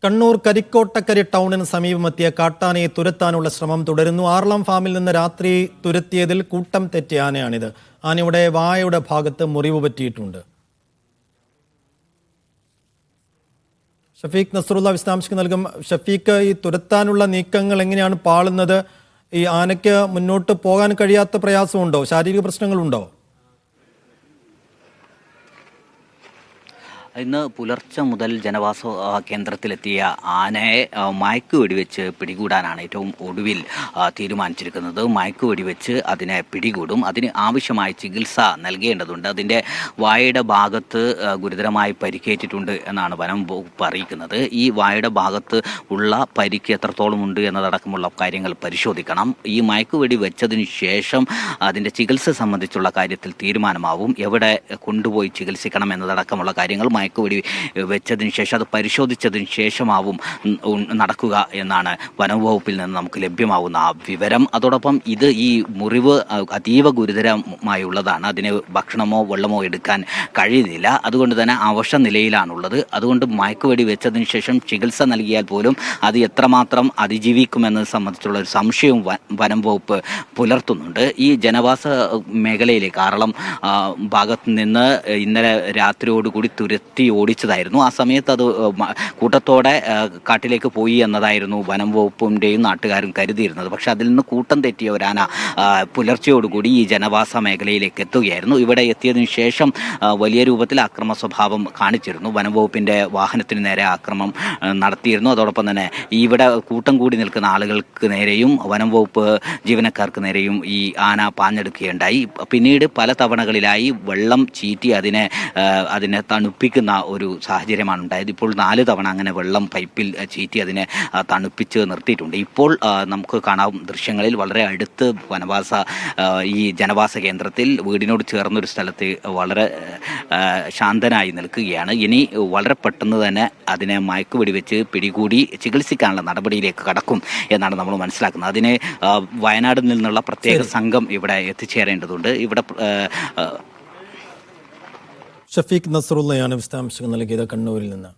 കണ്ണൂർ കരിക്കോട്ടക്കരി ടൗണിന് സമീപമെത്തിയ കാട്ടാനയെ തുരത്താനുള്ള ശ്രമം തുടരുന്നു. ആർളം ഫാമിൽ നിന്ന് രാത്രി തുരത്തിയതിൽ കൂട്ടം തെറ്റിയ ആനയാണിത്. ആനയുടെ വായയുടെ ഭാഗത്ത് മുറിവ് പറ്റിയിട്ടുണ്ട്. ഷഫീഖ് നസറുള്ള വിശദാംശങ്ങൾ നൽകും. ഷഫീഖ്, ഈ തുരത്താനുള്ള നീക്കങ്ങൾ എങ്ങനെയാണ് പാളുന്നത്? ഈ ആനയ്ക്ക് മുന്നോട്ട് പോകാൻ കഴിയാത്ത പ്രയാസമുണ്ടോ? ശാരീരിക പ്രശ്നങ്ങളുണ്ടോ? ഇന്ന് പുലർച്ചെ മുതൽ ജനവാസ കേന്ദ്രത്തിലെത്തിയ ആനയെ മയക്ക് വെടിവെച്ച് പിടികൂടാനാണ് ഏറ്റവും ഒടുവിൽ തീരുമാനിച്ചിരിക്കുന്നത്. മയക്ക് വെടിവെച്ച് അതിനെ പിടികൂടും. അതിന് ആവശ്യമായ ചികിത്സ നൽകേണ്ടതുണ്ട്. അതിൻ്റെ വായയുടെ ഭാഗത്ത് ഗുരുതരമായി പരിക്കേറ്റിട്ടുണ്ട് എന്നാണ് വനം വകുപ്പ് അറിയിക്കുന്നത്. ഈ വായയുടെ ഭാഗത്ത് ഉള്ള പരിക്ക് എത്രത്തോളം ഉണ്ട് എന്നതടക്കമുള്ള കാര്യങ്ങൾ പരിശോധിക്കണം. ഈ മയക്ക് വെടി വെച്ചതിന് ശേഷം അതിൻ്റെ ചികിത്സ സംബന്ധിച്ചുള്ള കാര്യത്തിൽ തീരുമാനമാവും. എവിടെ കൊണ്ടുപോയി ചികിത്സിക്കണം എന്നതടക്കമുള്ള കാര്യങ്ങൾ മയക്കുവെടി വെച്ചതിന് ശേഷം അത് പരിശോധിച്ചതിന് ശേഷമാവും നടക്കുക എന്നാണ് വനംവകുപ്പിൽ നിന്ന് നമുക്ക് ലഭ്യമാവുന്ന ആ വിവരം. അതോടൊപ്പം ഈ മുറിവ് അതീവ ഗുരുതരമായുള്ളതാണ്. അതിന് ഭക്ഷണമോ വെള്ളമോ എടുക്കാൻ കഴിയുന്നില്ല. അതുകൊണ്ട് തന്നെ അവശ നിലയിലാണുള്ളത്. അതുകൊണ്ട് മയക്കുവെടി വെച്ചതിന് ശേഷം ചികിത്സ നൽകിയാൽ പോലും അത് എത്രമാത്രം അതിജീവിക്കുമെന്നത് സംബന്ധിച്ചുള്ള ഒരു സംശയവും വനം വകുപ്പ് പുലർത്തുന്നുണ്ട്. ഈ ജനവാസ മേഖലയിലേക്ക് ആറളം ഭാഗത്ത് നിന്ന് ഇന്നലെ രാത്രിയോടുകൂടി തുരത്തി ഓടിച്ചതായിരുന്നു. ആ സമയത്ത് അത് കൂട്ടത്തോടെ കാട്ടിലേക്ക് പോയി എന്നതായിരുന്നു വനം വകുപ്പിൻ്റെയും നാട്ടുകാരും കരുതിയിരുന്നത്. പക്ഷെ അതിൽ നിന്ന് കൂട്ടം തെറ്റിയ ഒരു ആന പുലർച്ചയോടുകൂടി ഈ ജനവാസ മേഖലയിലേക്ക് എത്തുകയായിരുന്നു. ഇവിടെ എത്തിയതിനു ശേഷം വലിയ രൂപത്തിൽ ആക്രമണ സ്വഭാവം കാണിച്ചിരുന്നു. വനം വകുപ്പിൻ്റെ വാഹനത്തിന് നേരെ ആക്രമണം നടത്തിയിരുന്നു. അതോടൊപ്പം തന്നെ ഇവിടെ കൂട്ടം കൂടി നിൽക്കുന്ന ആളുകൾക്ക് നേരെയും വനം വകുപ്പ് ജീവനക്കാർക്ക് നേരെയും ഈ ആന പാഞ്ഞെടുക്കുകയുണ്ടായി. പിന്നീട് പല തവണകളിലായി വെള്ളം ചീറ്റി അതിനെ തണുപ്പിക്കുന്ന ഒരു സാഹചര്യമാണ് ഉണ്ടായത്. ഇപ്പോൾ 4 തവണ അങ്ങനെ വെള്ളം പൈപ്പിൽ ചീറ്റി അതിനെ തണുപ്പിച്ച് നിർത്തിയിട്ടുണ്ട്. ഇപ്പോൾ നമുക്ക് കാണാം ദൃശ്യങ്ങളിൽ വളരെ അടുത്ത് ഈ ജനവാസ കേന്ദ്രത്തിൽ വീടിനോട് ചേർന്നൊരു സ്ഥലത്ത് വളരെ ശാന്തനായി നിൽക്കുകയാണ്. ഇനി വളരെ പെട്ടെന്ന് തന്നെ അതിനെ മയക്ക് വെടിവെച്ച് പിടികൂടി ചികിത്സിക്കാനുള്ള നടപടിയിലേക്ക് കടക്കും എന്നാണ് നമ്മൾ മനസ്സിലാക്കുന്നത്. അതിന് വയനാട്ടിൽ നിന്നുള്ള പ്രത്യേക സംഘം ഇവിടെ എത്തിച്ചേരേണ്ടതുണ്ട്. ഇവിടെ ഷഫീഖ് നസറുള്ളയാണ് വിശദാംശങ്ങൾ നൽകിയത് കണ്ണൂരിൽ നിന്ന്.